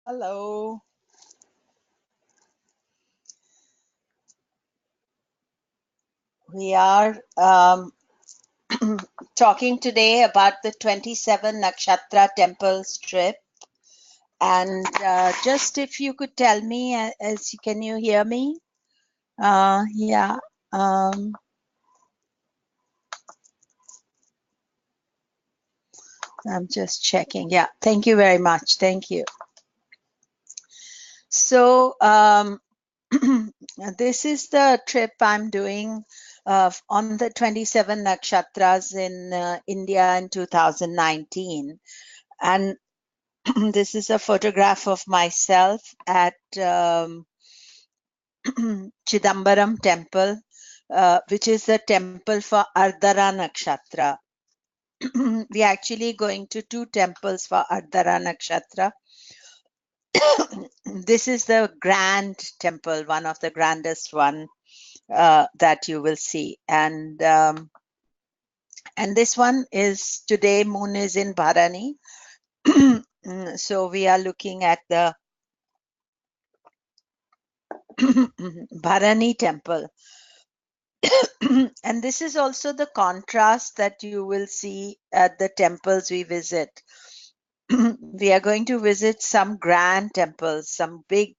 Hello. We are talking today about the 27 Nakshatra Temples trip. And just if you could tell me, can you hear me? Yeah. Um, I'm just checking. Yeah. Thank you very much. Thank you. So this is the trip I'm doing on the 27 nakshatras in India in 2019. And this is a photograph of myself at Chidambaram Temple, which is the temple for Ardra Nakshatra. We're actually going to two temples for Ardra Nakshatra. This is the grand temple, one of the grandest one that you will see. And this one is today, moon is in Bharani. So we are looking at the Bharani temple. And this is also the contrast that you will see at the temples we visit. We are going to visit some grand temples, some big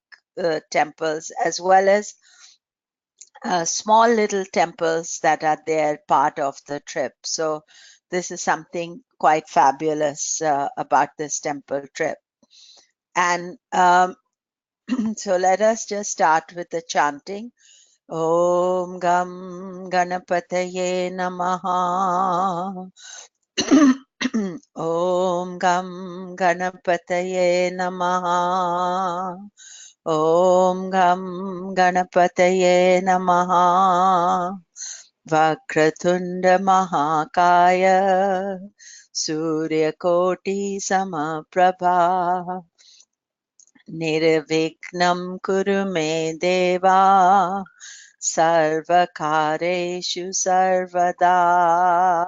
temples, as well as small little temples that are there part of the trip. So this is something quite fabulous about this temple trip. And so let us just start with the chanting. Om Gam Ganapataye Namah. Om Gam Ganapataye Namah. Om Gam Ganapataye Namah. Vakratunda Mahakaya Surya Koti Samaprabha. Nirvignam Kuru Me Deva Sarvakareshu Sarvada.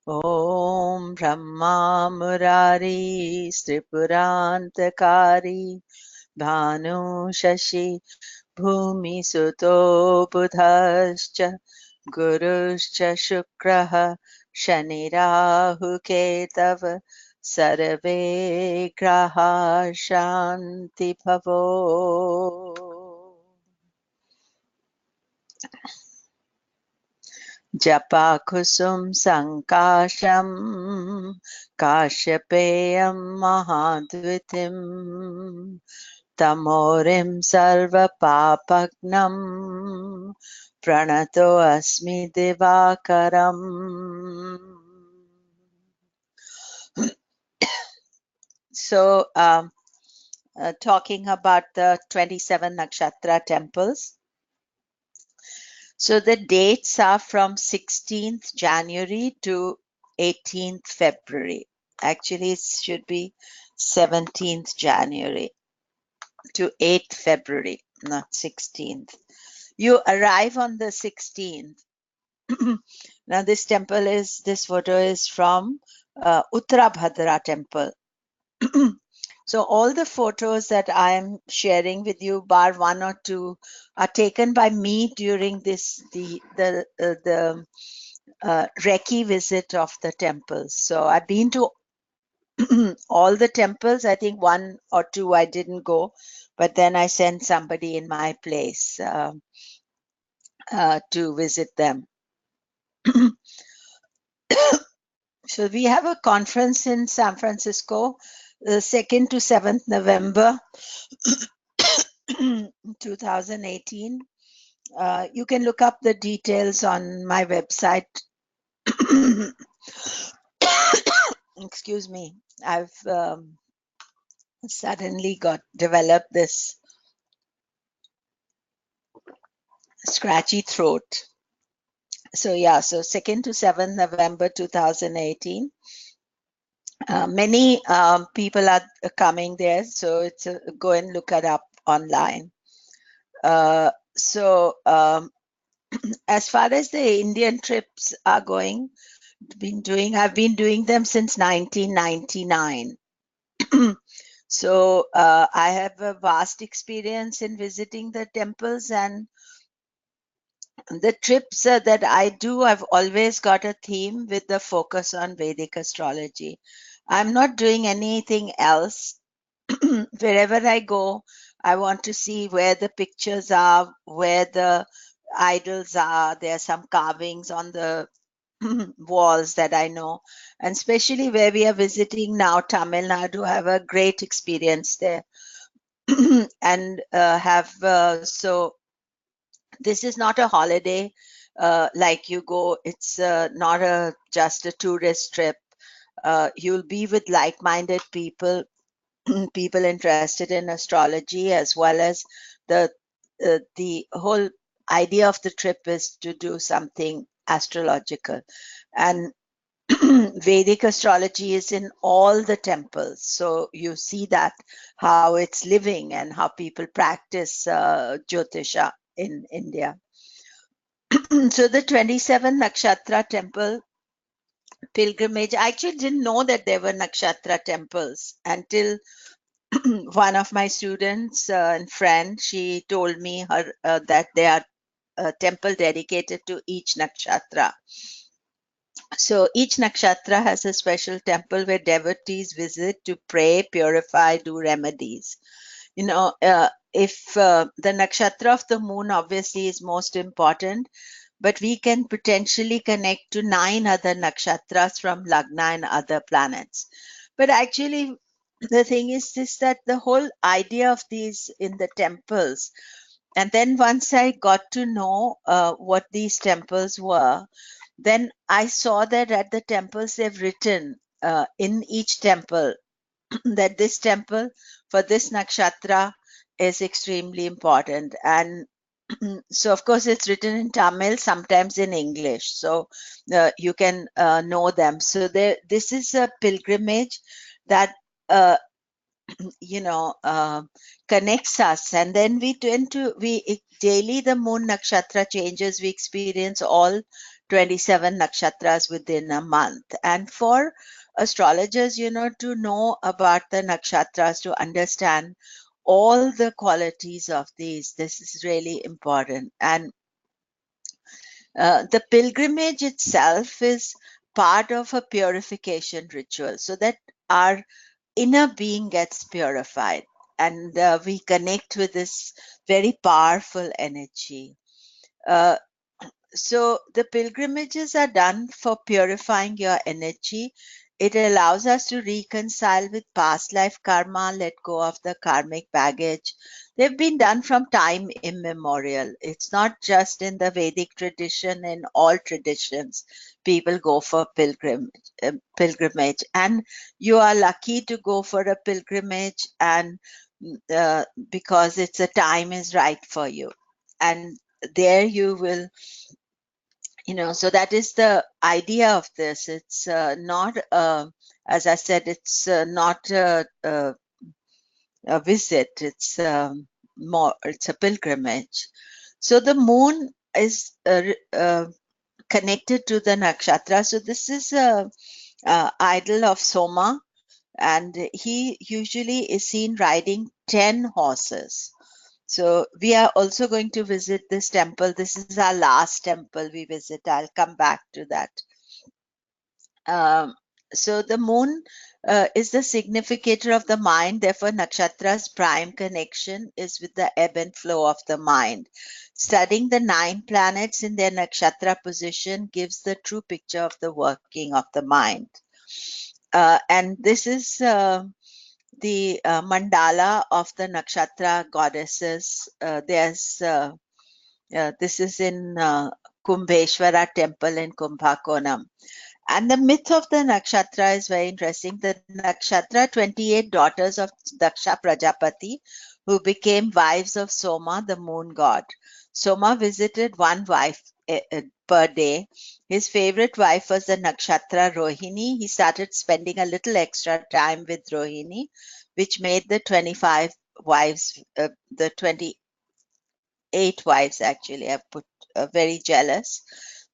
Om Brahma Murari Tripurantakari Bhanu Shashi Bhumi Suto Budhascha Guruscha Shukraha Shanirahu Ketava Sarve Graha Shanti Bhavo. Japa kusum sankasham kashyapeyam mahadvitim tamorim sarva papagnam pranato asmi divakaram. So talking about the 27 nakshatra temples. So the dates are from 16th January to 18th February. Actually, it should be 17th January to 8th February, not 16th. You arrive on the 16th. Now, this photo is from Purva Bhadra Temple. So all the photos that I am sharing with you, bar one or two, are taken by me during the recce visit of the temples. So I've been to all the temples. I think one or two I didn't go, but then I sent somebody in my place to visit them. So we have a conference in San Francisco, the 2nd to 7th November 2018. You can look up the details on my website. Excuse me, I've suddenly developed this scratchy throat. So yeah, so 2nd to 7th November 2018. Many people are coming there, so it's go and look it up online. So as far as the Indian trips are going, I've been doing them since 1999. So I have a vast experience in visiting the temples, and the trips that I do, I've always got a theme with the focus on Vedic astrology. I'm not doing anything else. Wherever I go, I want to see where the pictures are, where the idols are. There are some carvings on the walls that I know, and especially where we are visiting now, Tamil Nadu. I have a great experience there, and have so this is not a holiday like you go. It's not a just a tourist trip. You'll be with like-minded people, people interested in astrology, as well as the whole idea of the trip is to do something astrological. And Vedic astrology is in all the temples, so you see that how it's living and how people practice Jyotisha in India. So the 27 Nakshatra Temple pilgrimage, I actually didn't know that there were Nakshatra temples until one of my students and friend, she told me that there are a temple dedicated to each nakshatra. So each nakshatra has a special temple where devotees visit to pray, purify, do remedies. If the nakshatra of the moon obviously is most important, but we can potentially connect to 9 other nakshatras from Lagna and other planets. But actually, the thing is this, that the whole idea of these in the temples, and then once I got to know what these temples were, then I saw that at the temples they've written in each temple that this temple for this nakshatra is extremely important. And so, of course, it's written in Tamil, sometimes in English, so you can know them. So this is a pilgrimage that uh, you know uh, connects us, and then we tend to daily the moon nakshatra changes. We experience all 27 nakshatras within a month, and for astrologers, to know about the nakshatras, to understand all the qualities of these, this is really important. And the pilgrimage itself is part of a purification ritual, so that our inner being gets purified, and we connect with this very powerful energy. Uh, so the pilgrimages are done for purifying your energy. It allows us to reconcile with past life karma, let go of the karmic baggage. They've been done from time immemorial. It's not just in the Vedic tradition, in all traditions, people go for pilgrimage. And you are lucky to go for a pilgrimage, and because it's a time is right for you. And there you will, so that is the idea of this. It's not, as I said, it's not a visit. It's more, it's a pilgrimage. So the moon is connected to the nakshatra. So this is a idol of Soma, and he usually is seen riding 10 horses. So we are also going to visit this temple. This is our last temple we visit. I'll come back to that. Um, so the moon is the significator of the mind. Therefore, Nakshatra's prime connection is with the ebb and flow of the mind. Studying the 9 planets in their nakshatra position gives the true picture of the working of the mind. And this is the mandala of the nakshatra goddesses. This is in Kumbheshwara Temple in Kumbakonam. And the myth of the nakshatra is very interesting. The nakshatra, 28 daughters of Daksha Prajapati, who became wives of Soma, the moon god. Soma visited one wife per day. His favorite wife was the nakshatra Rohini. He started spending a little extra time with Rohini, which made the 25 wives, the 28 wives actually, I put very jealous.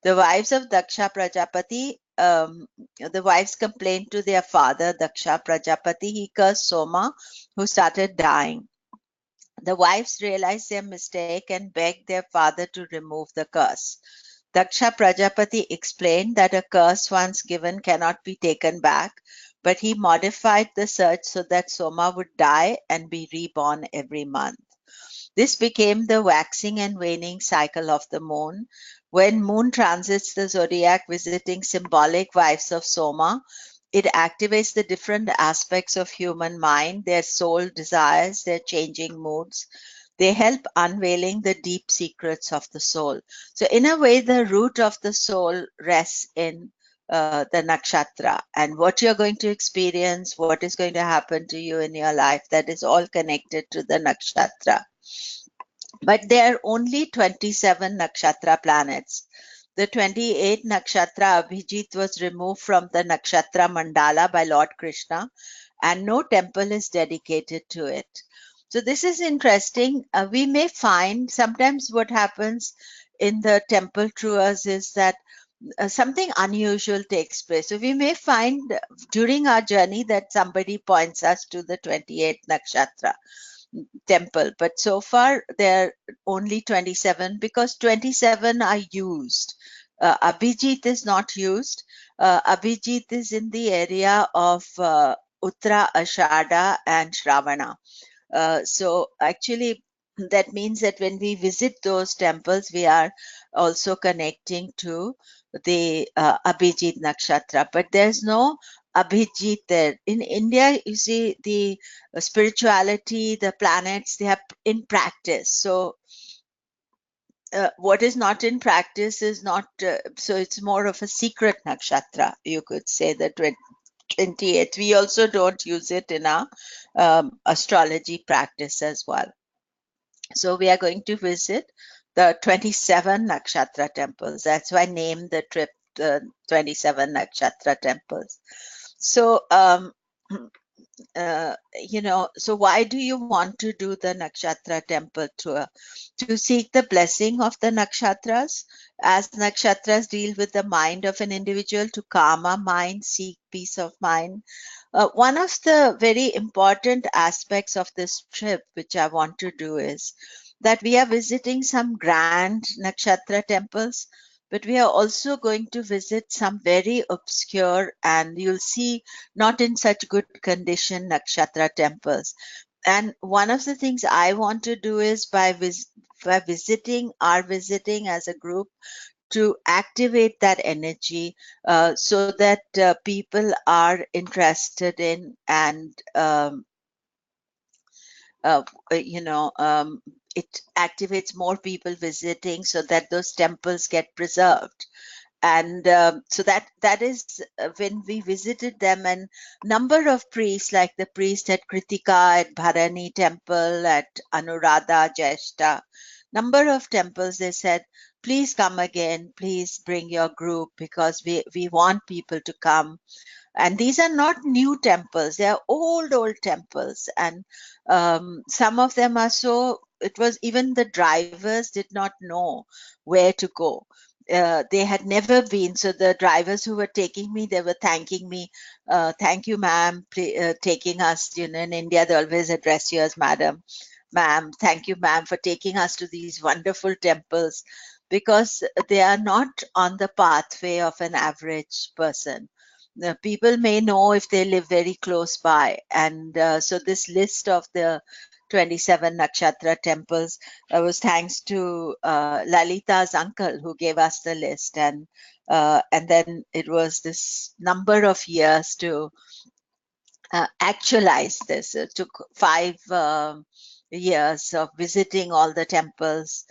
The wives of Daksha Prajapati the wives complained to their father, Daksha Prajapati. He cursed Soma, who started dying. The wives realized their mistake and begged their father to remove the curse. Daksha Prajapati explained that a curse once given cannot be taken back, but he modified the search so that Soma would die and be reborn every month. This became the waxing and waning cycle of the moon. When moon transits the zodiac visiting symbolic wives of Soma, it activates the different aspects of human mind, their soul desires, their changing moods. They help unveiling the deep secrets of the soul. So in a way, the root of the soul rests in the nakshatra, and what you're going to experience, what is going to happen to you in your life, that is all connected to the nakshatra. But there are only 27 nakshatra planets. The 28th nakshatra Abhijit was removed from the nakshatra mandala by Lord Krishna, and no temple is dedicated to it. So this is interesting. We may find sometimes what happens in the temple tours is that something unusual takes place. So we may find during our journey that somebody points us to the 28th nakshatra temple, but so far there are only 27 because 27 are used. Abhijit is not used. Abhijit is in the area of Uttara, Ashada and Shravana. So actually that means that when we visit those temples, we are also connecting to the Abhijit Nakshatra. But there's no Abhijit there. In India, you see the spirituality, the planets, they are in practice. So what is not in practice is not, so it's more of a secret nakshatra, you could say, the 28th. We also don't use it in our astrology practice as well. So we are going to visit the 27 nakshatra temples. That's why I named the trip the 27 nakshatra temples. So, so why do you want to do the nakshatra temple tour? To seek the blessing of the nakshatras, as nakshatras deal with the mind of an individual, to calm our mind, seek peace of mind. One of the very important aspects of this trip, which I want to do, is that we are visiting some grand nakshatra temples, but we are also going to visit some very obscure and you'll see not in such good condition nakshatra temples. And one of the things I want to do is by visiting as a group, to activate that energy so that people are interested in and it activates more people visiting so that those temples get preserved. And so that is when we visited them, and number of priests, like the priest at Kritika, at Bharani temple, at Anuradha, Jeshta, number of temples, they said, please come again, please bring your group, because we want people to come. And these are not new temples, they are old temples, and some of them are so, it was even the drivers did not know where to go. They had never been, so the drivers who were taking me, they were thanking me, thank you ma'am, taking us, in India they always address you as madam, ma'am, thank you ma'am for taking us to these wonderful temples, because they are not on the pathway of an average person. The people may know if they live very close by. And so this list of the 27 nakshatra temples was thanks to Lalita's uncle, who gave us the list. And then it was this number of years to actualize this. It took 5 years of visiting all the temples,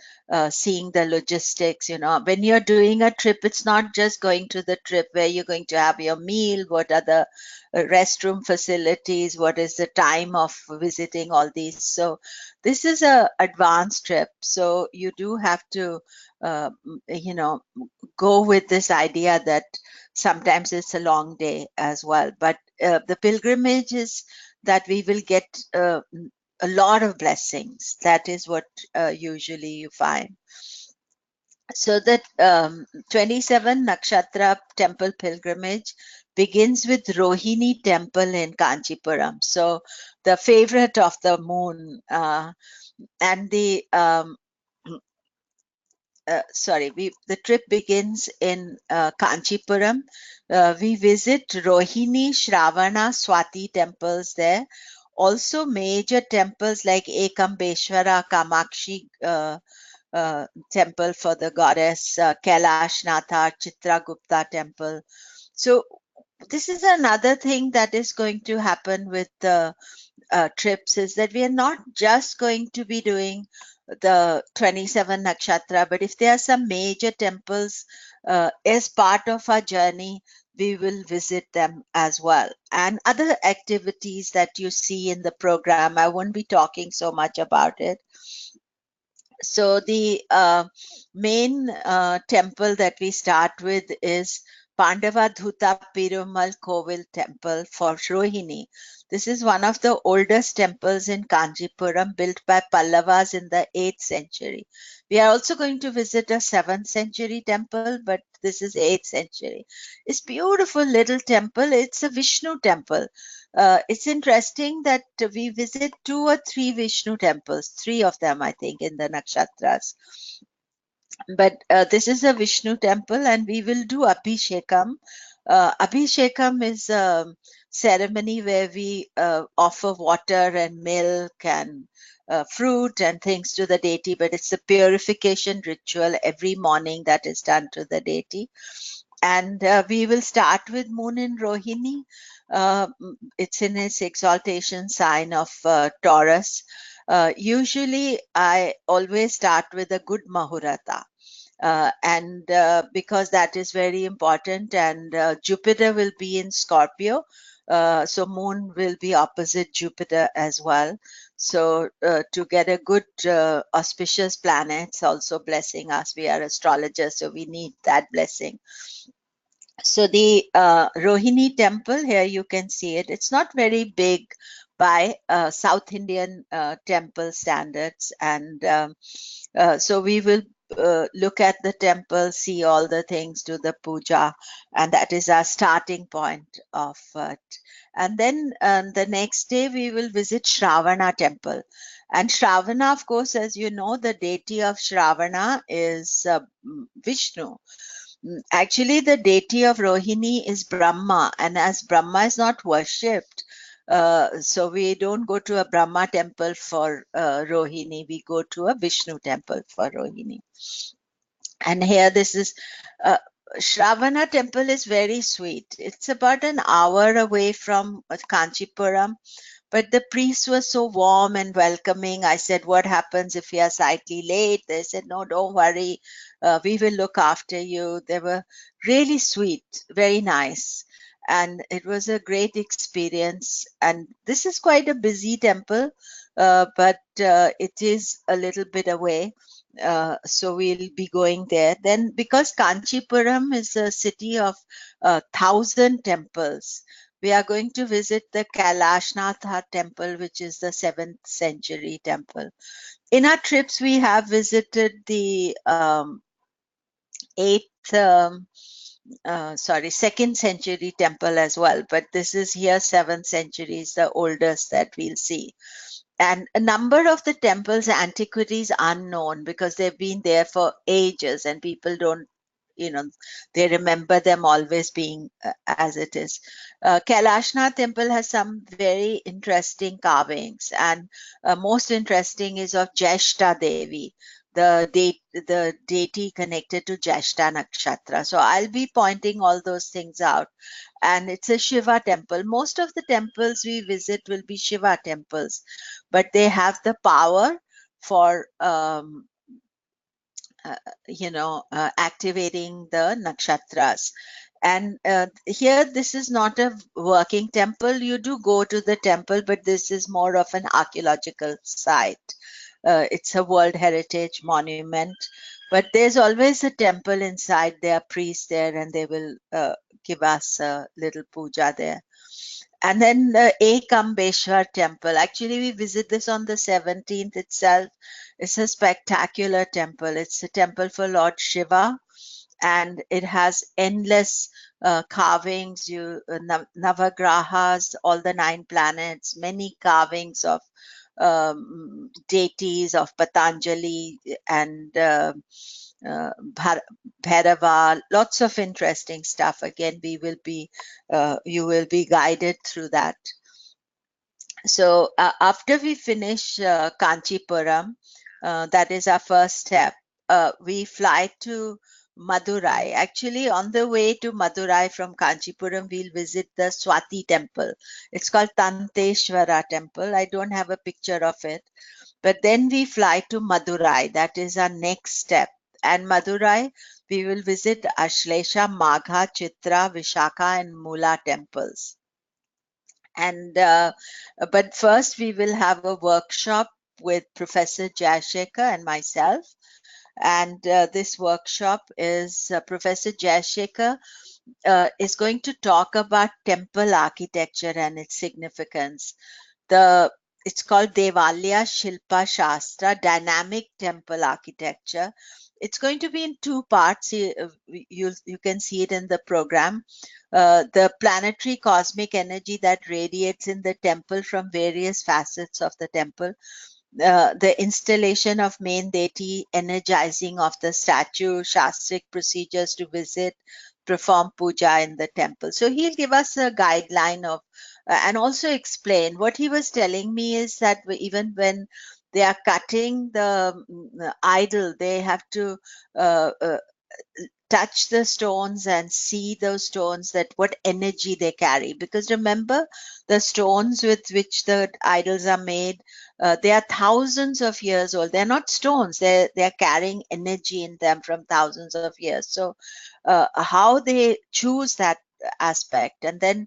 seeing the logistics. When you're doing a trip, it's not just going to the trip where you're going to have your meal, what are the restroom facilities, what is the time of visiting all these. So this is a advanced trip, so you do have to go with this idea that sometimes it's a long day as well. But the pilgrimage is that we will get a lot of blessings. That is what usually you find. So the 27 Nakshatra Temple pilgrimage begins with Rohini Temple in Kanchipuram. So the favorite of the moon, and the trip begins in Kanchipuram. We visit Rohini, Shravana, Swati temples there. Also major temples like Ekambeshwara, Kamakshi temple for the goddess, Kailashnathar, Chitragupta temple. So this is another thing that is going to happen with the trips, is that we are not just going to be doing the 27 nakshatra, but if there are some major temples as part of our journey, we will visit them as well. And other activities that you see in the program, I won't be talking so much about it. So the main temple that we start with is Pandava Dhuta Perumal Kovil Temple for Rohini. This is one of the oldest temples in Kanjipuram, built by Pallavas in the 8th century. We are also going to visit a 7th century temple, but this is 8th century. It's beautiful little temple. It's a Vishnu temple. It's interesting that we visit 2 or 3 Vishnu temples, 3 of them, I think, in the nakshatras. But this is a Vishnu temple, and we will do Abhishekam. Abhishekam is a ceremony where we offer water and milk and fruit and things to the deity, but it's a purification ritual every morning that is done to the deity. And we will start with moon in Rohini. It's in its exaltation sign of Taurus. Usually, I always start with a good Mahurata. And because that is very important, and Jupiter will be in Scorpio, so moon will be opposite Jupiter as well. So to get a good auspicious planets also blessing us, we are astrologers, so we need that blessing. So the Rohini temple, here you can see it. It's not very big by South Indian temple standards, and so we will look at the temple, see all the things, do the puja, and that is our starting point of it. And then the next day we will visit Shravana temple. And Shravana, of course, as you know, the deity of Shravana is Vishnu. Actually, the deity of Rohini is Brahma, and as Brahma is not worshipped, so we don't go to a Brahma temple for Rohini, we go to a Vishnu temple for Rohini. And here this is Shravana temple is very sweet. It's about an hour away from Kanchipuram, but the priests were so warm and welcoming. I said, what happens if we are slightly late? They said, no, don't worry. We will look after you. They were really sweet, very nice. And it was a great experience. And this is quite a busy temple, but it is a little bit away. So we'll be going there. Then, because Kanchipuram is a city of 1,000 temples, we are going to visit the Kailashnathar Temple, which is the 7th century temple. In our trips, we have visited the 2nd century temple as well, but this is here 7th century is the oldest that we'll see. And a number of the temples' antiquities unknown because they've been there for ages and people don't, they remember them always being as it is. Kailashnathar Temple has some very interesting carvings, and most interesting is of Jeshta Devi, the deity connected to Jeshta Nakshatra. So I'll be pointing all those things out. And it's a Shiva temple. Most of the temples we visit will be Shiva temples, but they have the power for activating the nakshatras. And here, this is not a working temple. You do go to the temple, but this is more of an archaeological site. It's a World Heritage Monument, but there's always a temple inside. There are priests there, and they will give us a little puja there. And then the Ekambeshwar Temple. Actually, we visit this on the 17th itself. It's a spectacular temple. It's a temple for Lord Shiva, and it has endless carvings, Navagrahas, all the 9 planets, many carvings of deities of Patanjali and Bhairava, lots of interesting stuff. Again, you will be guided through that. So after we finish Kanchipuram, that is our first step, we fly to Madurai. Actually, on the way to Madurai from Kanchipuram, we'll visit the Swati temple. It's called Tanteshwara temple. I don't have a picture of it. But then we fly to Madurai. That is our next step. And Madurai, we will visit Ashlesha, Magha, Chitra, Vishaka, and Mula temples. And but first we will have a workshop with Professor Jayashekhar and myself. And this workshop is Professor Jayashekhar is going to talk about temple architecture and its significance. It's called Devalya Shilpa Shastra, Dynamic Temple Architecture. It's going to be in 2 parts. You can see it in the program. The planetary cosmic energy that radiates in the temple from various facets of the temple. The installation of main deity, energizing of the statue, Shastric procedures to visit, perform puja in the temple. So he'll give us a guideline of and also explain. What he was telling me is that even when they are cutting the idol, they have to touch the stones and see those stones, that what energy they carry. Because remember, the stones with which the idols are made, they are thousands of years old. They're not stones. They're carrying energy in them from thousands of years. So how they choose that aspect, and then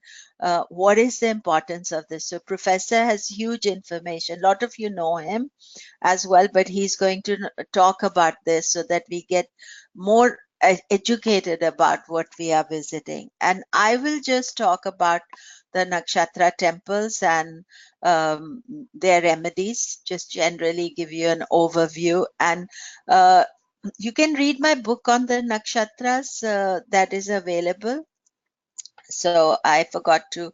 what is the importance of this. So Professor has huge information. A lot of you know him as well, but he's going to talk about this so that we get more educated about what we are visiting. And I will just talk about the Nakshatra temples and their remedies, just generally give you an overview. And you can read my book on the nakshatras that is available. So I forgot to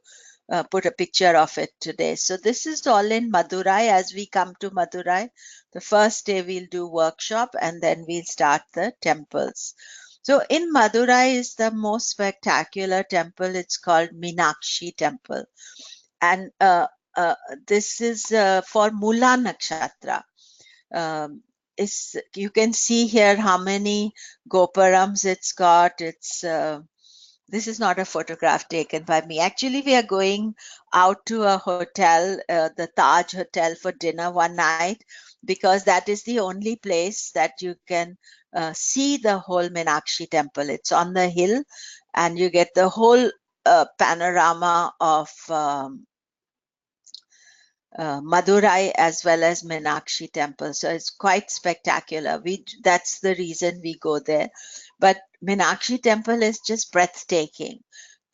put a picture of it today. So this is all in Madurai. As we come to Madurai, the first day we'll do workshop, and then we'll start the temples. So in Madurai is the most spectacular temple. It's called Meenakshi Temple. And this is for Mula Nakshatra. You can see here how many gopurams it's got. This is not a photograph taken by me. Actually, we are going out to a hotel, the Taj Hotel, for dinner one night, because that is the only place that you can see the whole Meenakshi temple. It's on the hill, and you get the whole panorama of Madurai as well as Meenakshi Temple. So it's quite spectacular. That's the reason we go there. But Meenakshi Temple is just breathtaking.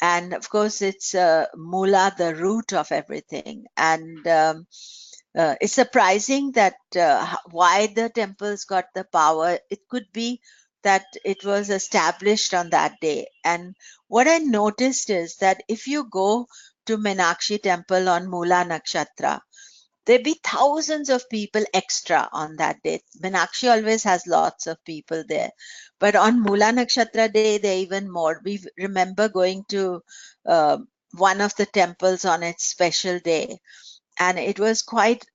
And of course, it's Mula, the root of everything. And it's surprising that why the temples got the power. It could be that it was established on that day. And what I noticed is that if you go to Meenakshi Temple on Mula Nakshatra, there'd be thousands of people extra on that day. Meenakshi always has lots of people there. But on Mula Nakshatra day, there are even more. We remember going to one of the temples on its special day. And it was quite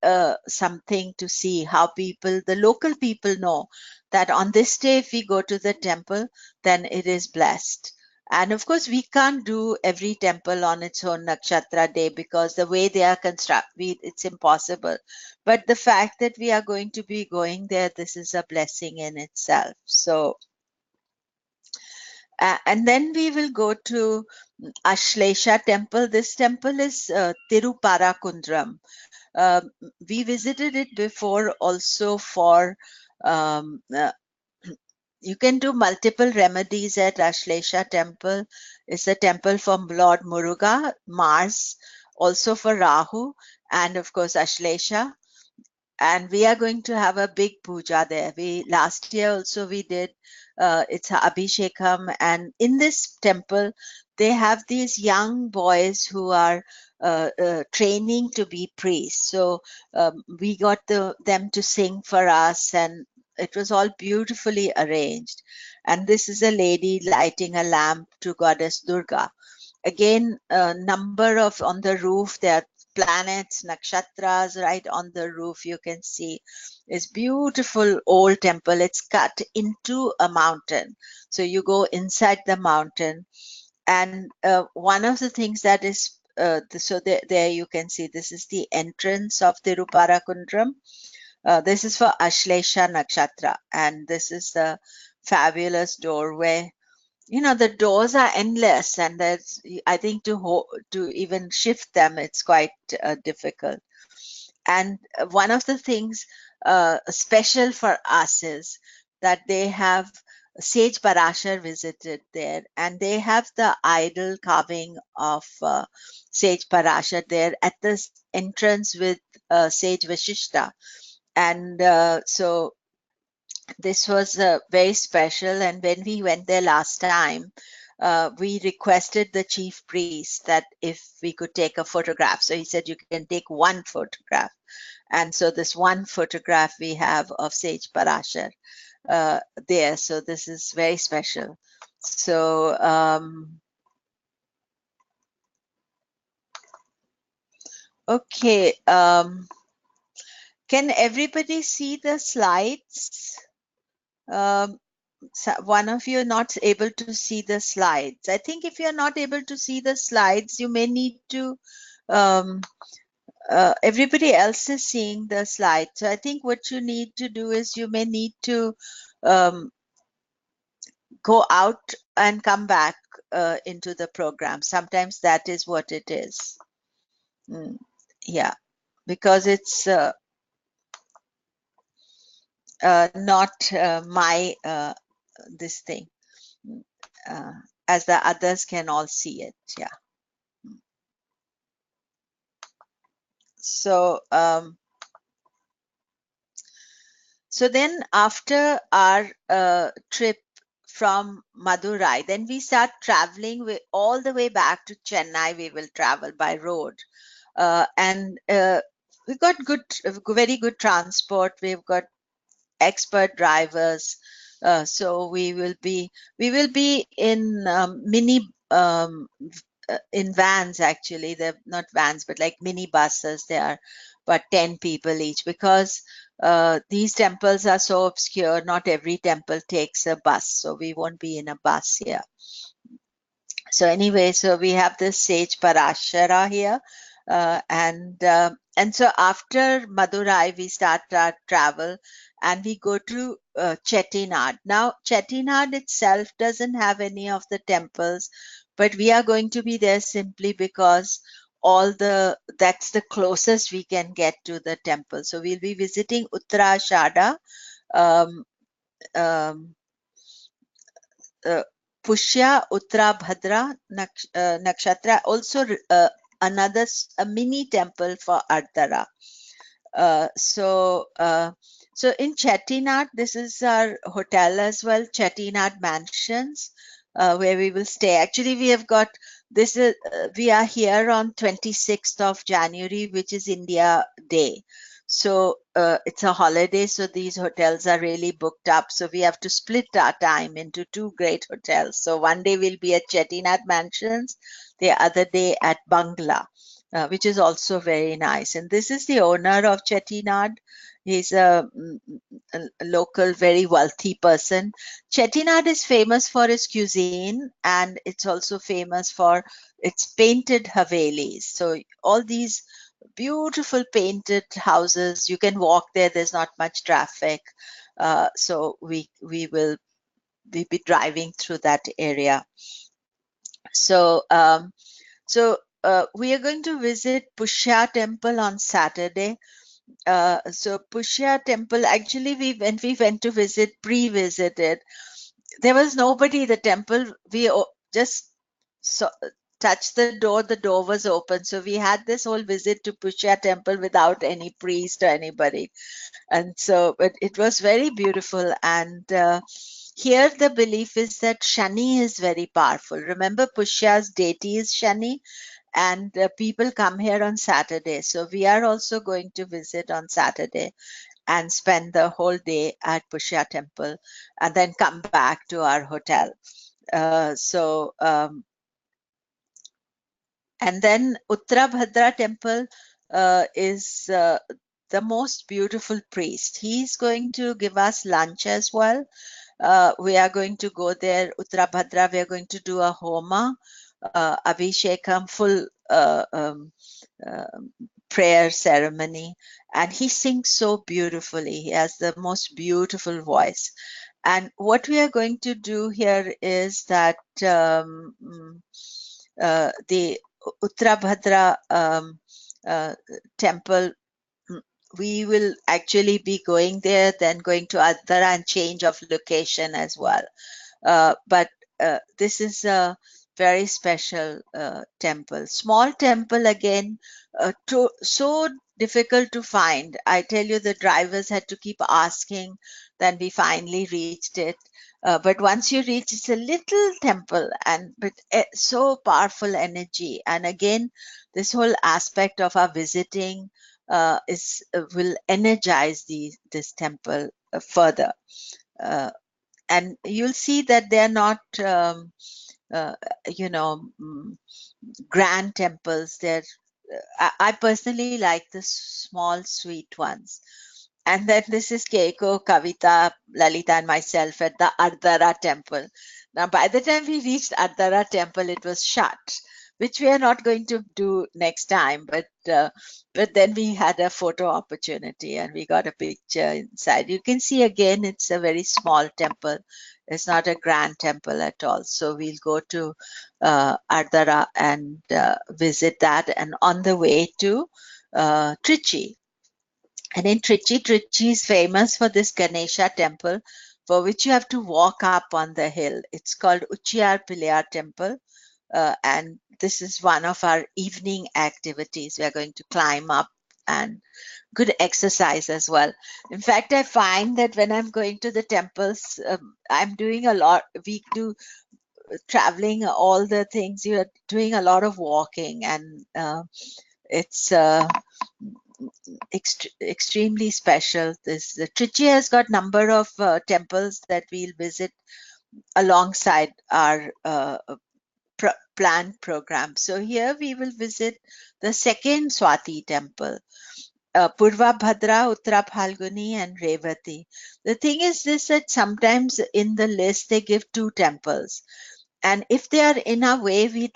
something to see how the local people know that on this day, if we go to the temple, then it is blessed. And of course, we can't do every temple on its own nakshatra day, because the way they are constructed, it's impossible. But the fact that we are going to be going there, this is a blessing in itself. So, and then we will go to Ashlesha temple. This temple is Tiruparakundram. We visited it before also for you can do multiple remedies at Ashlesha temple. It's a temple for Lord Muruga, Mars, also for Rahu, and of course Ashlesha. and we are going to have a big puja there. Last year also we did, it's a Abhishekam, and in this temple they have these young boys who are training to be priests. So we got them to sing for us, and it was all beautifully arranged. And this is a lady lighting a lamp to goddess Durga. Again, a number of on the roof, there are planets, nakshatras right on the roof. You can see this beautiful old temple. It's cut into a mountain. So you go inside the mountain. And one of the things that is, so there you can see, this is the entrance of Tiruparakundram. This is for Ashlesha Nakshatra. And this is the fabulous doorway. You know, the doors are endless, and there's, I think, to even shift them, it's quite difficult. And one of the things special for us is that they have Sage Parashar visited there, and they have the idol carving of Sage Parashar there at the entrance with Sage Vashishta. And so this was very special. And when we went there last time, we requested the chief priest that if we could take a photograph. So he said, you can take one photograph. And so this one photograph we have of Sage Parashar there. So this is very special. So okay, can everybody see the slides? So one of you are not able to see the slides. I think if you're not able to see the slides, you may need to, everybody else is seeing the slides. So I think what you need to do is you may need to go out and come back into the program. Sometimes that is what it is. Yeah, because it's not my this thing, as the others can all see it. Yeah. So so then after our trip from Madurai, then we start traveling all the way back to Chennai. We will travel by road, and we got very good transport. We've got expert drivers, so we will be in mini in vans. Actually, they're not vans but like mini buses. They are about 10 people each, because these temples are so obscure. Not every temple takes a bus, so we won't be in a bus here. So anyway, so we have this Sage Parashara here, and so after Madurai we start our travel and we go to Chettinad. Now Chettinad itself doesn't have any of the temples, but we are going to be there simply because that's the closest we can get to the temple. So we'll be visiting Uttarashada, Pushya, Uttara Bhadra, Nakshatra, also a mini temple for Ardra. So in Chettinad, this is our hotel as well, Chettinad Mansions, where we will stay. Actually, we have got this. We are here on 26th of January, which is India Day. So it's a holiday, so these hotels are really booked up. So we have to split our time into two great hotels. So one day we'll be at Chettinad Mansions, the other day at Bangla, which is also very nice. And this is the owner of Chettinad. He's a local, very wealthy person. Chettinad is famous for its cuisine, and it's also famous for its painted havelis. So all these beautiful painted houses, you can walk there. There's not much traffic. So we will be driving through that area. So we are going to visit Pushya Temple on Saturday. So Pushya Temple, actually, when we went to pre-visited, there was nobody at the temple. We just touched the door was open. So we had this whole visit to Pushya Temple without any priest or anybody. And so it was very beautiful. And here the belief is that Shani is very powerful. Remember, Pushya's deity is Shani, and people come here on Saturday. So we are also going to visit on Saturday and spend the whole day at Pushya Temple and then come back to our hotel. And then Uttara Bhadra Temple is the most beautiful priest. He's going to give us lunch as well. We are going to go there, Uttara Bhadra. We are going to do a homa, Abhishekam, full prayer ceremony. And he sings so beautifully. He has the most beautiful voice. And what we are going to do here is that the Uttara Bhadra temple, we will actually be going there, then going to Ardra and change of location as well. But this is a very special temple. Small temple again, so difficult to find. I tell you, the drivers had to keep asking. Then we finally reached it. But once you reach, it's a little temple, but so powerful energy. And again, this whole aspect of our visiting will energize this temple further. And you'll see that they're not, grand temples. I personally like the small, sweet ones. And then this is Keiko, Kavita, Lalita, and myself at the Ardra temple. Now, by the time we reached Ardra temple, it was shut, which we are not going to do next time. But then we had a photo opportunity and we got a picture inside. You can see again, it's a very small temple. It's not a grand temple at all. So we'll go to Ardra and visit that. And on the way to Trichy. And in Trichy is famous for this Ganesha temple, for which you have to walk up on the hill. It's called Uchiyar Pillayar Temple. And this is one of our evening activities. We are going to climb up, and good exercise as well. In fact, I find that when I'm going to the temples, I'm doing a lot. We do traveling, all the things. You're doing a lot of walking, and it's extremely special. The Trichy has got number of temples that we'll visit alongside our planned program. So here we will visit the second Swati temple, Purva Bhadra, Uttara Phalguni, and Revati. The thing is this, that sometimes in the list they give 2 temples. And if they are in our way, we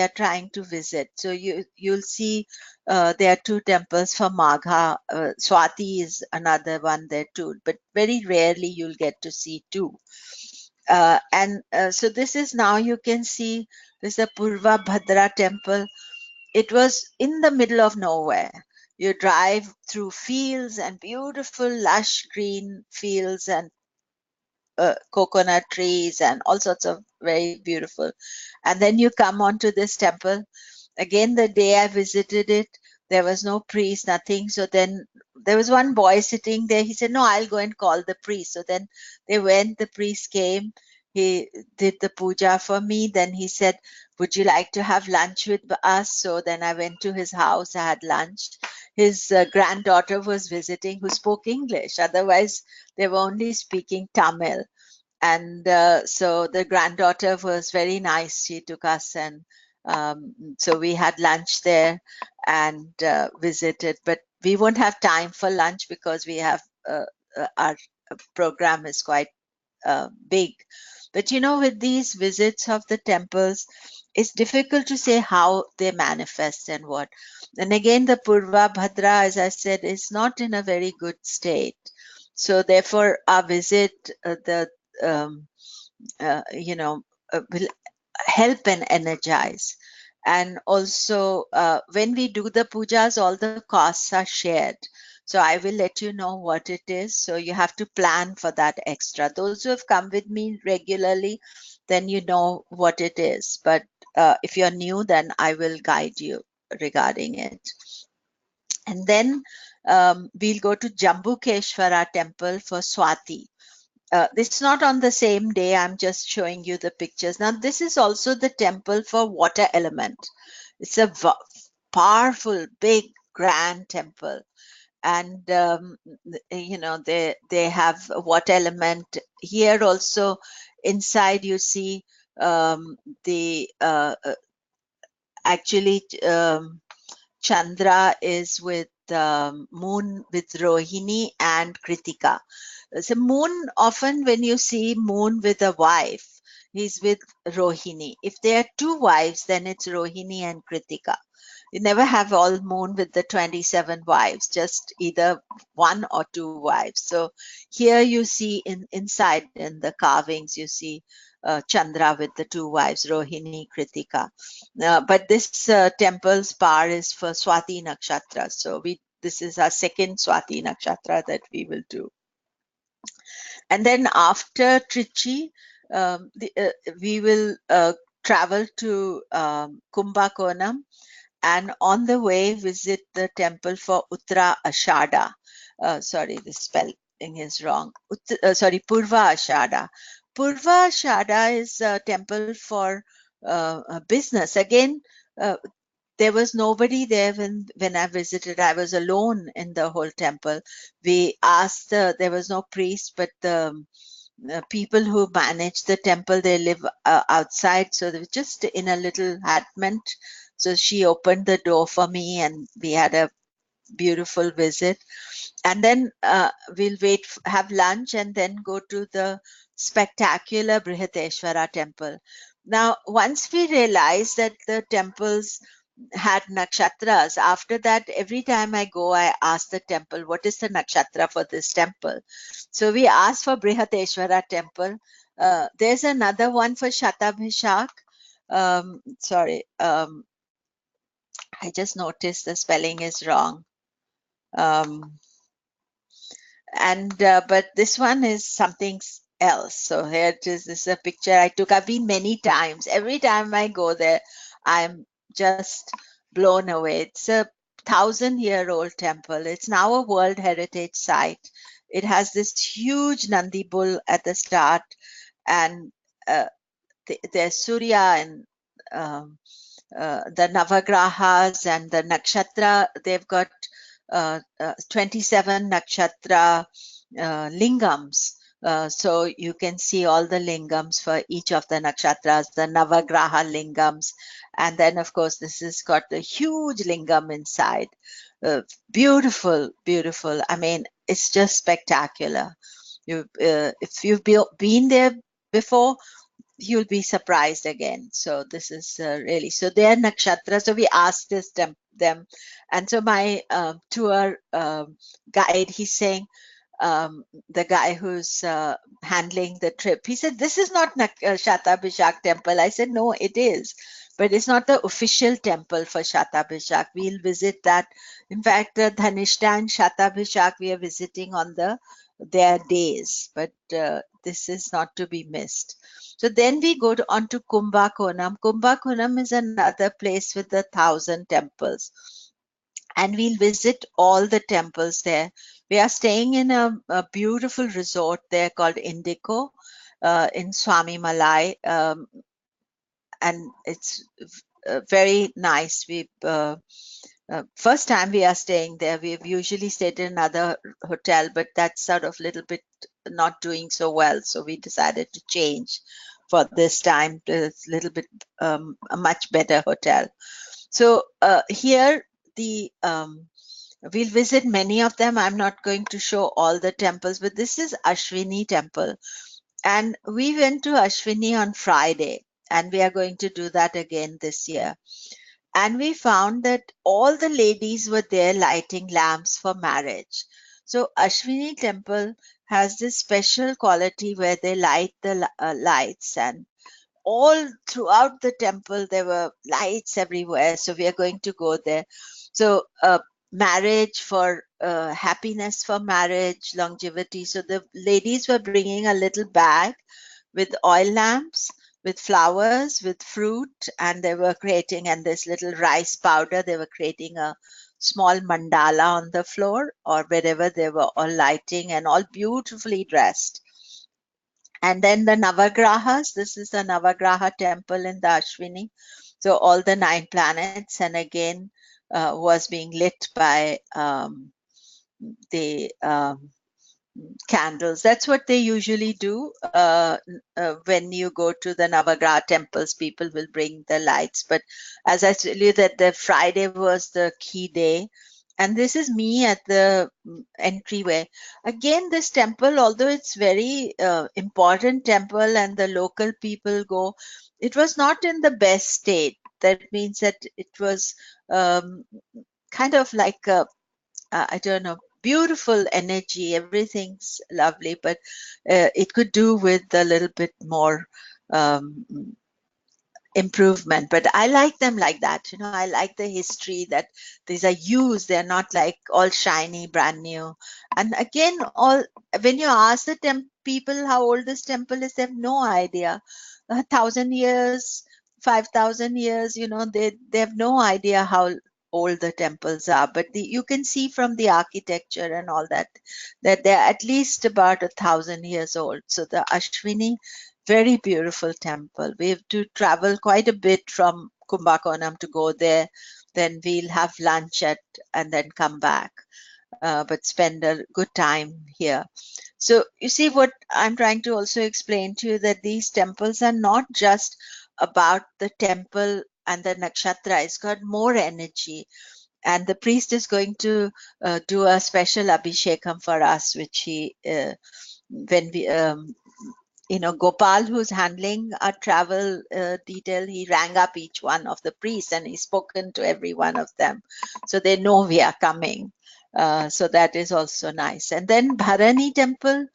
are trying to visit. So you'll see there are 2 temples for Magha. Swati is another one there too, but very rarely you'll get to see 2. So this is, now you can see this is a Purva Bhadra temple. It was in the middle of nowhere. You drive through fields and beautiful lush green fields and coconut trees and all sorts of very beautiful. And then you come onto this temple. Again, the day I visited it, there was no priest, nothing. So then there was one boy sitting there. He said, no, I'll go and call the priest. So then they went, the priest came. He did the puja for me. Then he said, would you like to have lunch with us? So then I went to his house. I had lunch. His granddaughter was visiting who spoke English. Otherwise, they were only speaking Tamil. And so the granddaughter was very nice. She took us, and so we had lunch there and visited. But we won't have time for lunch because we have our program is quite big. But with these visits of the temples, it's difficult to say how they manifest and what. And again, the Purva Bhadra, as I said, is not in a very good state. So therefore, our visit, will help and energize. And also, when we do the pujas, all the costs are shared. So I will let you know what it is. So you have to plan for that extra. Those who have come with me regularly, then you know what it is. But if you're new, then I will guide you regarding it. And then we'll go to Jambukeshwara Temple for Swati. It's not on the same day. I'm just showing you the pictures. Now, this is also the temple for water element. It's a powerful, big, grand temple. And, you know, they have a water element. Here also, inside you see the actually Chandra is with moon with Rohini and Kritika. So moon, often when you see moon with a wife, he's with Rohini. If there are two wives, then it's Rohini and Kritika. You never have all moon with the 27 wives, just either one or two wives. So here you see inside in the carvings, you see Chandra with the two wives, Rohini, Kritika. But this temple's power is for Swati Nakshatra. So this is our second Swati Nakshatra that we will do. And then after Trichy, we will travel to Kumbakonam, and on the way visit the temple for Uttara Ashada. Sorry, the spelling is wrong. Purva Ashada. Purva Ashada is a temple for business. Again, there was nobody there when I visited. I was alone in the whole temple. We asked, there was no priest, but the people who manage the temple, they live outside. So they were just in a little hutment. So she opened the door for me and we had a beautiful visit. And then we'll have lunch and then go to the spectacular Brihateshwara temple. Now, once we realized that the temples had nakshatras, after that, every time I go, I ask the temple, what is the nakshatra for this temple? So we asked for Brihateshwara temple. There's another one for Shatabhishak. I just noticed the spelling is wrong. But this one is something else. So here it is. This is a picture I took. I've been many times. Every time I go there, I'm just blown away. It's a 1,000-year-old temple. It's now a World Heritage Site. It has this huge Nandi bull at the start, and there's Surya and the Navagrahas and the Nakshatra. They've got 27 Nakshatra lingams. So you can see all the lingams for each of the nakshatras, the Navagraha lingams. And then, of course, this has got a huge lingam inside. Beautiful, beautiful. I mean, it's just spectacular. If you've been there before, you'll be surprised again. So this is really, so they're nakshatra. So we asked them. And so my tour guide, he's saying, the guy who's handling the trip, he said, this is not Shatabhishak temple. I said, no, it is. But it's not the official temple for Shatabhishak. We'll visit that. In fact, Dhanishta and Shatabhishak, we are visiting on their days. But this is not to be missed. So then we go on to Kumbakonam. Kumbakonam is another place with 1,000 temples. And we'll visit all the temples there. We are staying in a beautiful resort there called Indico in Swami Malai. And it's very nice. First time we are staying there. We've usually stayed in another hotel, but that's sort of a little bit not doing so well. So we decided to change for this time to a little bit a much better hotel. So here we'll visit many of them. I'm not going to show all the temples, but this is Ashwini temple. And we went to Ashwini on Friday, and we are going to do that again this year. And we found that all the ladies were there lighting lamps for marriage. So Ashwini temple has this special quality where they light the lights, and all throughout the temple there were lights everywhere. So we are going to go there. So marriage for happiness, for marriage, longevity. So the ladies were bringing a little bag with oil lamps, with flowers, with fruit, and they were creating, and this little rice powder, they were creating a small mandala on the floor or wherever they were all lighting and all beautifully dressed. And then the Navagrahas, this is the Navagraha temple in the Ashwini. So all the 9 planets, and again was being lit by the candles. That's what they usually do when you go to the Navagraha temples. People will bring the lights. But as I tell you, that the Friday was the key day. And this is me at the entryway. Again, this temple, although it's very important temple and the local people go, it was not in the best state. That means that it was kind of like I don't know, beautiful energy. Everything's lovely, but it could do with a little bit more um, improvement. But I like them like that. I like the history that these are used. They're not like all shiny, brand new. And again, all when you ask the people how old this temple is, they have no idea. 1,000 years, 5,000 years, they have no idea how old the temples are. But you can see from the architecture and all that they're at least about 1,000 years old. So the Ashwini, very beautiful temple. We have to travel quite a bit from Kumbakonam to go there. Then we'll have lunch and then come back. But spend a good time here. So you see what I'm trying to also explain to you, that these temples are not just about the temple and the nakshatra. It's got more energy. And the priest is going to do a special abhishekam for us, which he, when we, Gopal, who's handling our travel detail, he rang up each one of the priests and he's spoken to every one of them. So they know we are coming. So that is also nice. And then Bharani temple,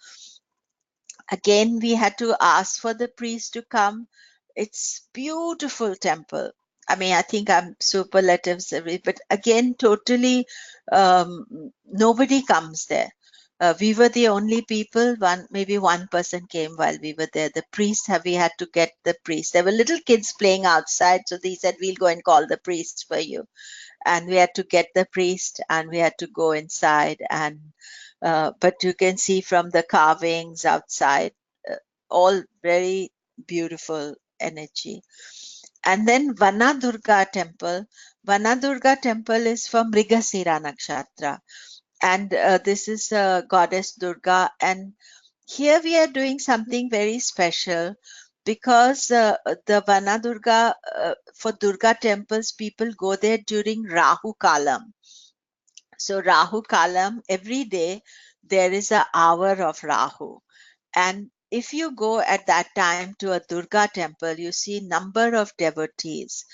again, we had to ask for the priest to come. It's beautiful temple. I mean, I think I'm superlatives, but again, totally nobody comes there. We were the only people. Maybe one person came while we were there. The priest, we had to get the priest. There were little kids playing outside, so they said, "We'll go and call the priest for you." And we had to get the priest, and we had to go inside. And but you can see from the carvings outside, all very beautiful energy. And then Vanadurga temple. Vanadurga temple is for Mrigasira Nakshatra. And this is goddess Durga. And here we are doing something very special, because the Vanadurga, for Durga temples, people go there during Rahu Kalam. So Rahu Kalam, every day there is an hour of Rahu. And if you go at that time to a Durga temple, you see number of devotees,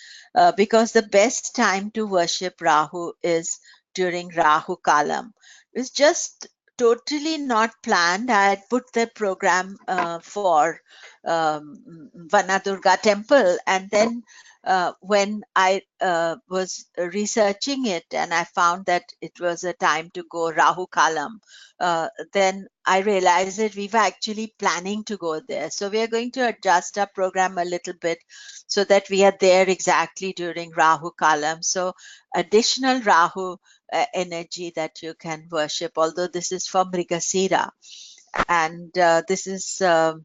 because the best time to worship Rahu is during Rahu Kalam. It's just totally not planned. I had put the program for Vanadurga temple, and then when I was researching it and I found that it was a time to go Rahu Kalam, then I realized that we were actually planning to go there. So we are going to adjust our program a little bit so that we are there exactly during Rahu Kalam. So additional Rahu energy that you can worship, although this is for Mrigasira. And this is the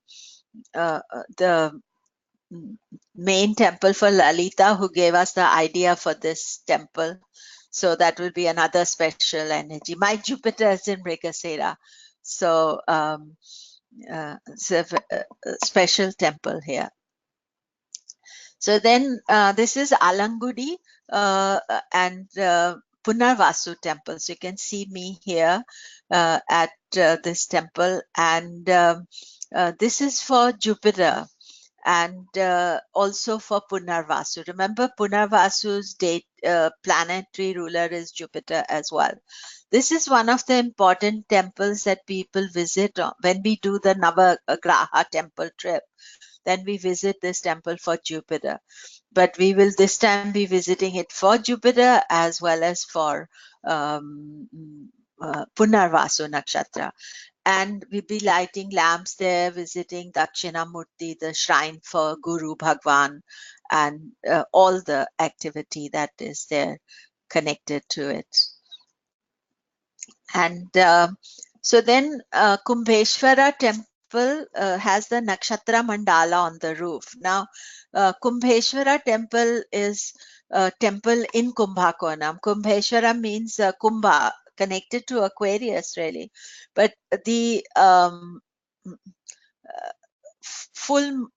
main temple for Lalita, who gave us the idea for this temple. So that will be another special energy. My Jupiter is in Mrigasira. So it's a special temple here. So then this is Alangudi and Punarvasu temple. So you can see me here at this temple. And this is for Jupiter. And also for Punarvasu. Remember, Punarvasu's planetary ruler is Jupiter as well. This is one of the important temples that people visit when we do the Navagraha temple trip. Then we visit this temple for Jupiter. But we will this time be visiting it for Jupiter as well as for Punarvasu Nakshatra. and we'll be lighting lamps there, visiting Dakshinamurti, the shrine for Guru Bhagwan, and all the activity that is there connected to it. And so then Kumbheshwara Temple has the Nakshatra Mandala on the roof. Now, Kumbheshwara Temple is a temple in Kumbakonam. Kumbheshwara means Kumbha, connected to Aquarius, really. But the full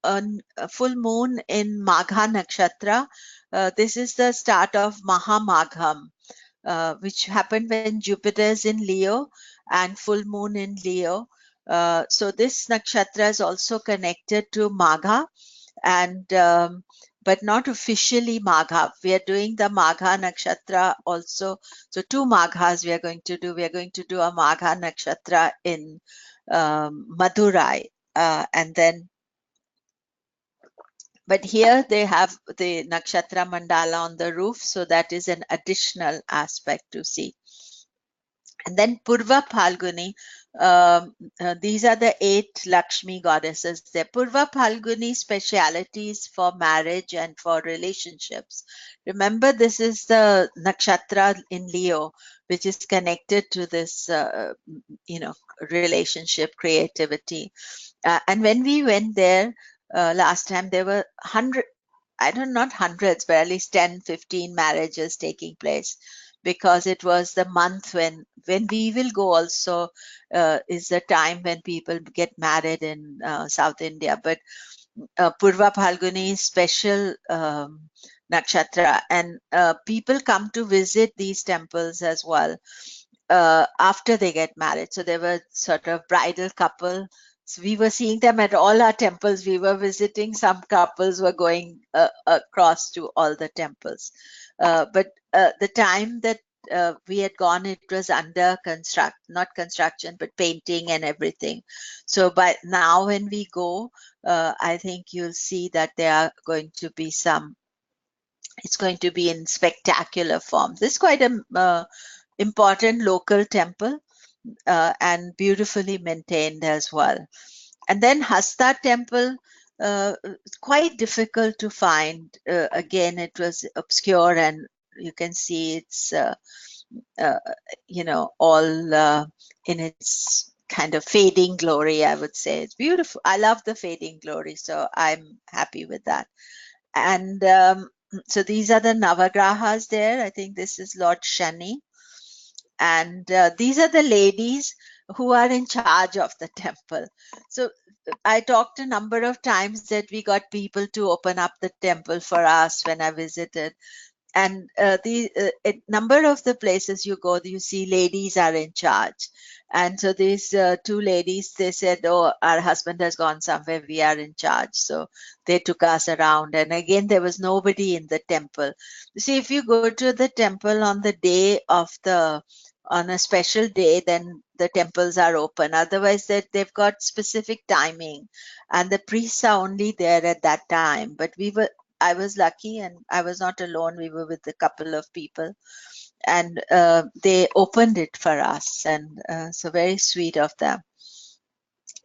moon in Magha Nakshatra, this is the start of Mahamagham. Which happened when Jupiter is in Leo and full moon in Leo. So this nakshatra is also connected to Magha, and but not officially Magha. We are doing the Magha nakshatra also. So 2 Maghas we are going to do. We are going to do a Magha nakshatra in Madurai, and then. But here they have the Nakshatra Mandala on the roof, so that is an additional aspect to see. And then Purva Phalguni, these are the 8 Lakshmi goddesses there. Purva Phalguni specialities for marriage and for relationships. Remember, this is the nakshatra in Leo, which is connected to this, relationship, creativity. And when we went there last time, there were not hundreds, but at least 10, 15 marriages taking place, because it was the month when we will go also is the time when people get married in South India. But Purva Phalguni is special nakshatra, and people come to visit these temples as well after they get married. So there were sort of bridal couple. So we were seeing them at all our temples. We were visiting. Some couples were going across to all the temples. But the time that we had gone, it was under not construction, but painting and everything. So by now when we go, I think you'll see that there are going to be it's going to be in spectacular form. This is quite a important local temple and beautifully maintained as well. And then Hasta Temple, quite difficult to find. Again, it was obscure, and you can see it's all in its kind of fading glory, I would say. It's beautiful. I love the fading glory, so I'm happy with that. And so these are the Navagrahas there. I think this is Lord Shani. And these are the ladies who are in charge of the temple. So I talked a number of times that we got people to open up the temple for us when I visited. And a number of the places you go, you see ladies are in charge. And so these 2 ladies, they said, oh, our husband has gone somewhere, we are in charge. So they took us around. And again, there was nobody in the temple. You see, if you go to the temple on the day of on a special day, then the temples are open. Otherwise, they've got specific timing. And the priests are only there at that time. But I was lucky, and I was not alone. We were with a couple of people, and they opened it for us, and so very sweet of them.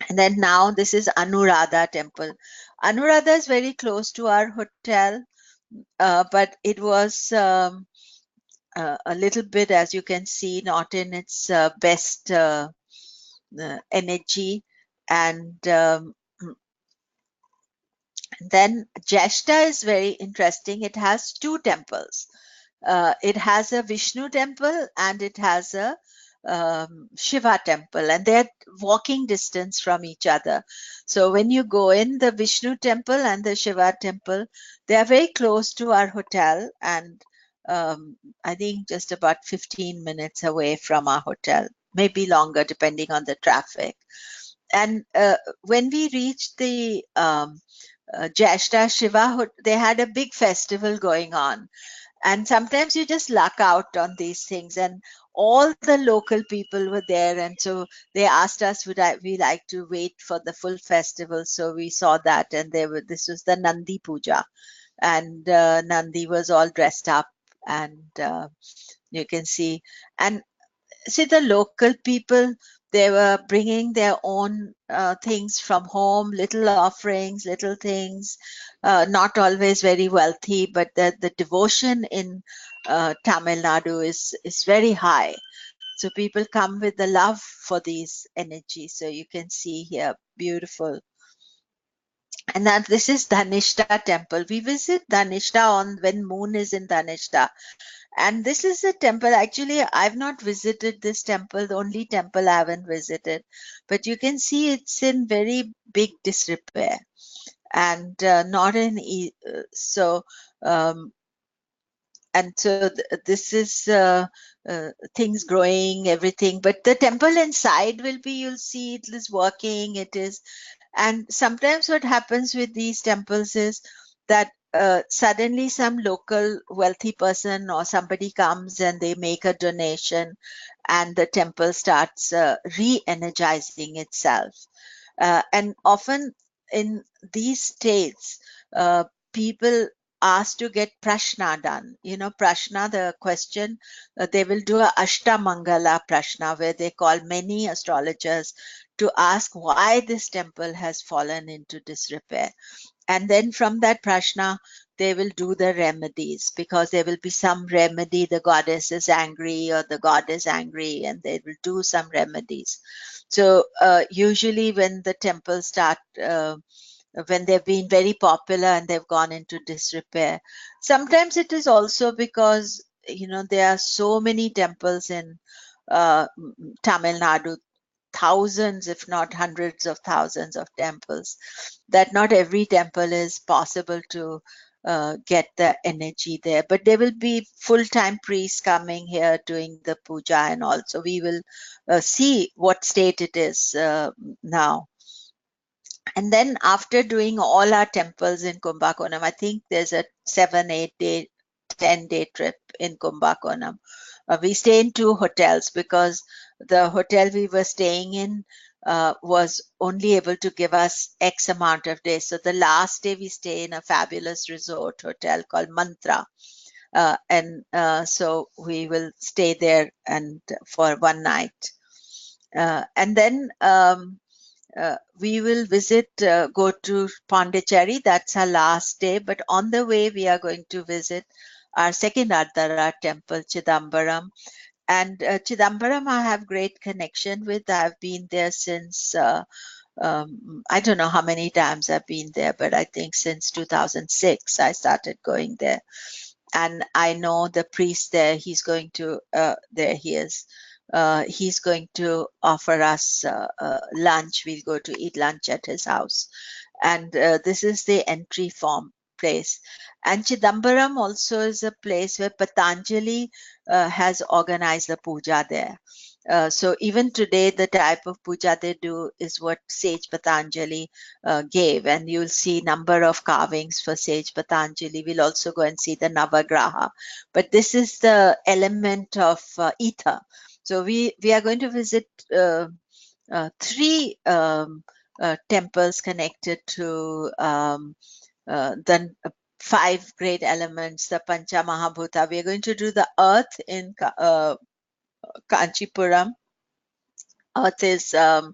And then now this is Anuradha Temple. Anuradha is very close to our hotel, but it was a little bit, as you can see, not in its best energy. And then Jeshta is very interesting. It has 2 temples. It has a Vishnu temple and it has a Shiva temple, and they're walking distance from each other. So when you go in the Vishnu temple and the Shiva temple, they are very close to our hotel, and I think just about 15 minutes away from our hotel, maybe longer depending on the traffic. And when we reached the Jeshta Shiva, they had a big festival going on. And sometimes you just luck out on these things, and all the local people were there, and so they asked us would we like to wait for the full festival. So we saw that, and this was the Nandi Puja, and Nandi was all dressed up, and you can see. And see, the local people, they were bringing their own things from home, little offerings, little things, not always very wealthy, but the devotion in Tamil Nadu is very high. So people come with the love for these energies. So you can see here, beautiful. And then this is Dhanishta Temple. We visit Dhanishta on when moon is in Dhanishta. And this is a temple. Actually, I've not visited this temple, the only temple I haven't visited. But you can see it's in very big disrepair and not in. Um, and so this is things growing, everything. But the temple inside will be, you'll see it is working. It is. And sometimes what happens with these temples is that suddenly some local wealthy person or somebody comes and they make a donation and the temple starts re-energizing itself. And often in these states, people ask to get prashna done. You know, prashna, the question, they will do a Ashtamangala prashna where they call many astrologers to ask why this temple has fallen into disrepair. And then from that prashna, they will do the remedies, because there will be some remedy. The goddess is angry or the god is angry, and they will do some remedies. So usually when the temples start, when they've been very popular and they've gone into disrepair, sometimes it is also because, you know, there are so many temples in Tamil Nadu, thousands, if not hundreds of thousands of temples, that not every temple is possible to get the energy there. But there will be full-time priests coming here doing the puja, and also we will see what state it is now. And then after doing all our temples in Kumbakonam, I think there's a 7, 8 day, 10-day trip in Kumbakonam. We stay in 2 hotels because the hotel we were staying in was only able to give us X amount of days. So the last day we stay in a fabulous resort hotel called Mantra. So we will stay there and for one night. And then we will go to Pondichery. That's our last day. But on the way, we are going to visit our second Ardra temple, Chidambaram. And Chidambaram, I have great connection with. I've been there since, I don't know how many times I've been there, but I think since 2006, I started going there. And I know the priest there, he's going to, there he is. He's going to offer us lunch. We'll go to eat lunch at his house. And this is the entry form place. And Chidambaram also is a place where Patanjali has organized the puja there. So even today, the type of puja they do is what Sage Patanjali gave, and you'll see number of carvings for Sage Patanjali. We'll also go and see the Navagraha. But this is the element of ether. So we are going to visit 3 temples connected to the 5 great elements, the Pancha Mahabhuta. We are going to do the earth in Kanchipuram. Earth is that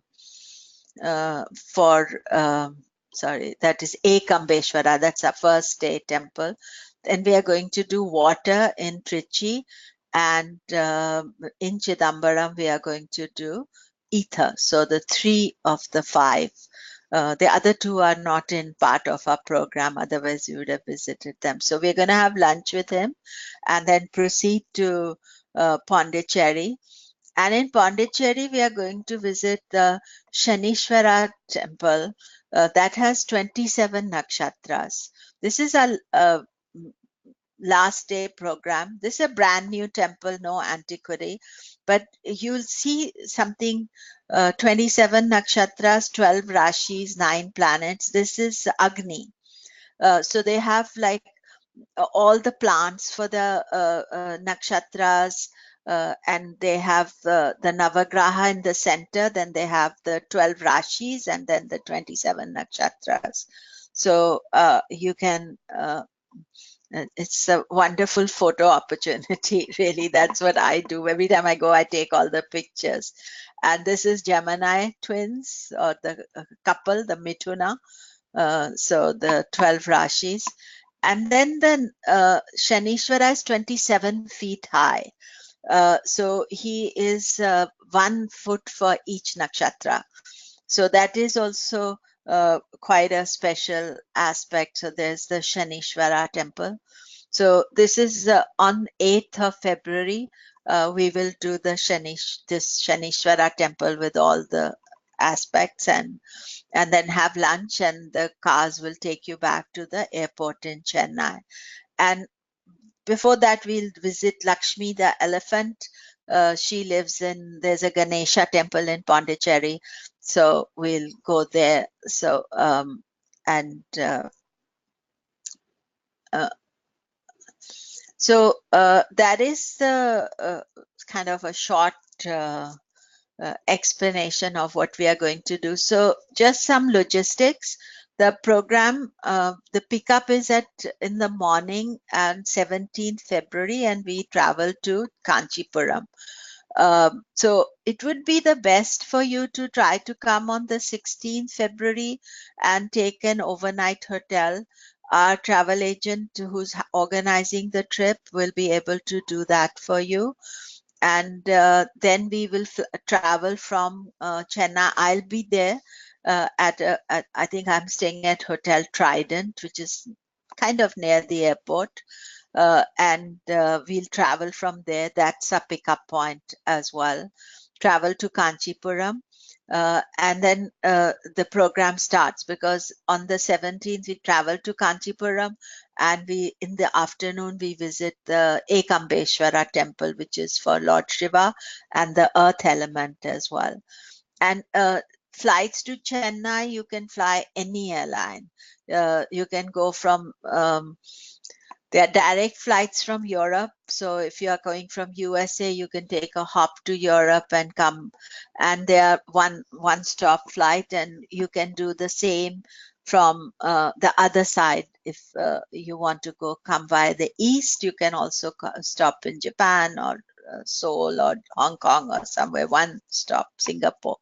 is Ekambeshwara. That's our first day temple. Then we are going to do water in Trichy, and in Chidambaram we are going to do ether. So the 3 of the 5. The other 2 are not in part of our program, otherwise we would have visited them. So we're going to have lunch with him and then proceed to Pondicherry. And in Pondicherry, we are going to visit the Shanishwara temple that has 27 nakshatras. This is a last day program. This is a brand new temple, no antiquity, but you'll see something 27 nakshatras, 12 rashis, 9 planets. This is Agni. So they have like all the plants for the nakshatras, and they have the Navagraha in the center, then they have the 12 rashis, and then the 27 nakshatras. So you can It's a wonderful photo opportunity, really. That's what I do. Every time I go, I take all the pictures. And this is Gemini twins, or the couple, the Mithuna. So the 12 Rashis. And then the Shanishwara is 27 feet high. So he is 1 foot for each nakshatra. So that is also quite a special aspect. So there's the Shanishwara temple. So this is on 8th of February. We will do the this Shanishwara temple with all the aspects, and then have lunch, and the cars will take you back to the airport in Chennai. And before that, we'll visit Lakshmi, the elephant. She lives in, there's a Ganesha temple in Pondicherry. So we'll go there. So, and so that is the kind of a short explanation of what we are going to do. So just some logistics. The program, the pickup is in the morning on 17th February, and we travel to Kanchipuram. So it would be the best for you to try to come on the 16th February and take an overnight hotel. Our travel agent who's organizing the trip will be able to do that for you. And then we will travel from Chennai. I'll be there I think I'm staying at Hotel Trident, which is kind of near the airport. And we'll travel from there. That's a pickup point as well. Travel to Kanchipuram. And then the program starts, because on the 17th we travel to Kanchipuram, and in the afternoon we visit the Ekambeshwara temple, which is for Lord Shiva and the earth element as well. And flights to Chennai, you can fly any airline. You can go from there are direct flights from Europe. So if you are going from USA, you can take a hop to Europe and come. And they are one-stop flight, and you can do the same from the other side. If you want to come via the east, you can also stop in Japan or Seoul or Hong Kong or somewhere. One stop, Singapore,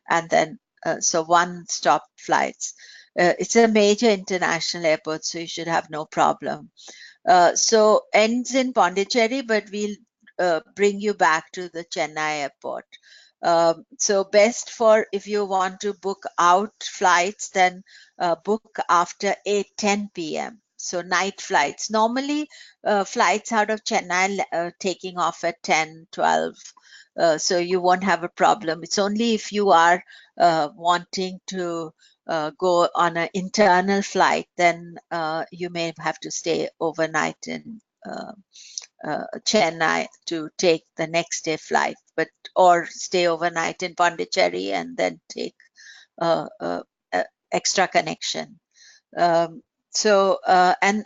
and then so one-stop flights. It's a major international airport, so you should have no problem. So ends in Pondicherry, but we'll bring you back to the Chennai airport. So best for if you want to book out flights, then book after 10 p.m. So night flights. Normally flights out of Chennai taking off at 10, 12. So you won't have a problem. It's only if you are wanting to go on an internal flight, then you may have to stay overnight in Chennai to take the next day flight, or stay overnight in Pondicherry and then take extra connection. And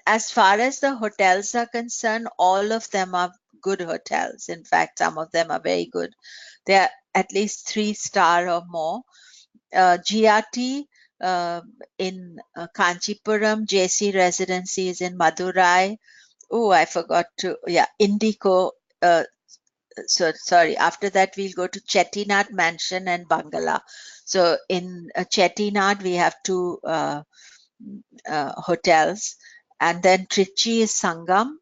as far as the hotels are concerned, all of them are good hotels. In fact, some of them are very good. They are at least 3-star or more. GRT in Kanchipuram, JC Residency is in Madurai. Oh, I forgot to, Indico. So sorry, after that we'll go to Chettinad Mansion and Bungalow. So in Chettinad we have 2 hotels, and then Trichy is Sangam,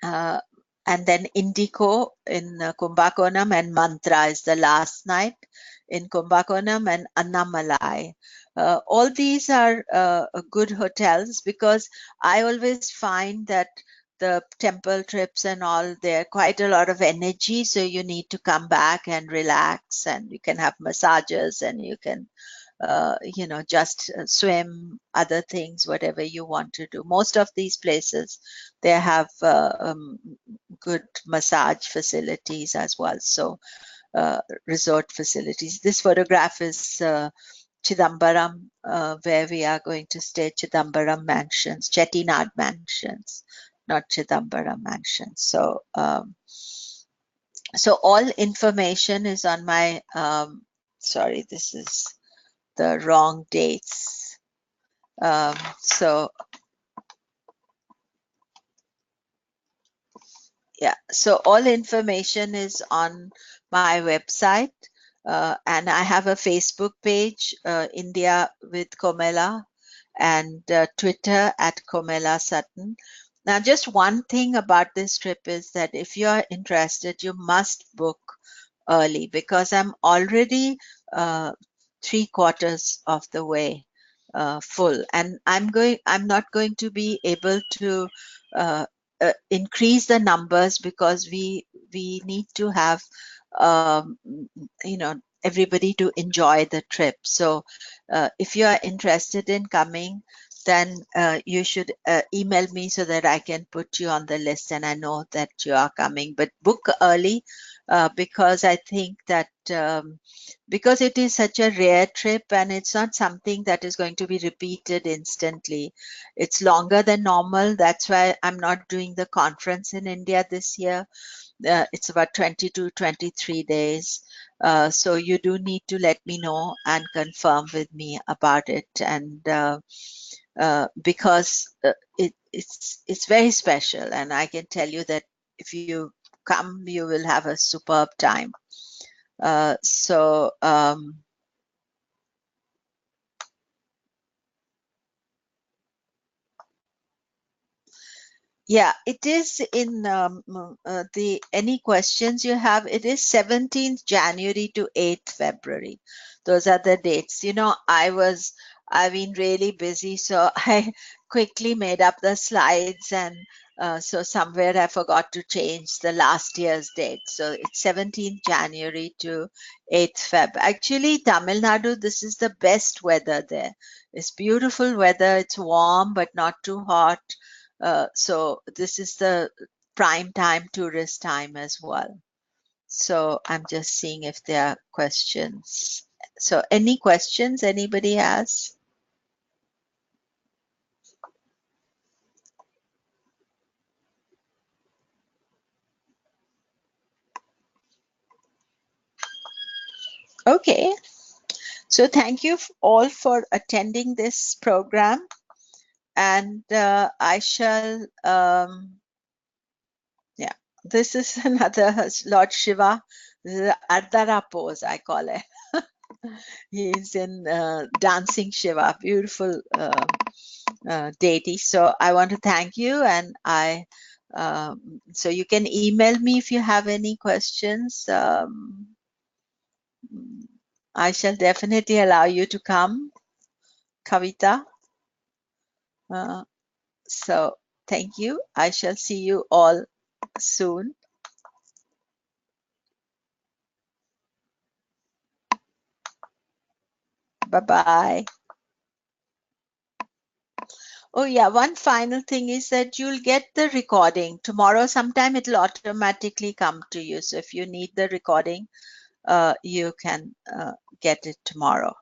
and then Indico in Kumbakonam, and Mantra is the last night in Kumbakonam, and Annamalai. All these are good hotels, because I always find that the temple trips and all, there quite a lot of energy, so you need to come back and relax, and you can have massages, and you can just swim, other things, whatever you want to do. Most of these places, they have good massage facilities as well. So resort facilities. This photograph is Chidambaram, where we are going to stay, Chidambaram Mansions, Chettinad Mansions, not Chidambaram Mansions. So, so all information is on my, sorry, this is the wrong dates. So Yeah, so all information is on my website, and I have a Facebook page, India with Komilla, and Twitter at Komilla Sutton. Now, just one thing about this trip is that if you are interested, you must book early, because I'm already uh, 3/4 of the way full, and I'm not going to be able to uh, increase the numbers, because we need to have um, everybody to enjoy the trip. So if you are interested in coming, then you should email me so that I can put you on the list and I know that you are coming. But book early, because I think that because it is such a rare trip and it's not something that is going to be repeated instantly. It's longer than normal. That's why I'm not doing the conference in India this year. It's about 20 to 23 days. So you do need to let me know and confirm with me about it. And because it's very special, and I can tell you that if you come, you will have a superb time. Yeah, it is in the any questions you have. It is 17th January to 8th February. Those are the dates. I've been really busy, so I quickly made up the slides, and so somewhere I forgot to change the last year's date. So it's 17th January to 8th Feb. Actually, Tamil Nadu, this is the best weather there. It's beautiful weather. It's warm but not too hot. So this is the prime time, tourist time as well. So I'm just seeing if there are questions. So any questions anybody has? Okay. So thank you all for attending this program. And I shall, yeah, this is another Lord Shiva. This is the Ardra pose, I call it. He's in dancing Shiva, beautiful deity. So I want to thank you, and so you can email me if you have any questions. I shall definitely allow you to come, Kavita. So thank you. I shall see you all soon. Bye-bye. Oh yeah, one final thing is that you'll get the recording tomorrow sometime. It'll automatically come to you. So if you need the recording, you can get it tomorrow.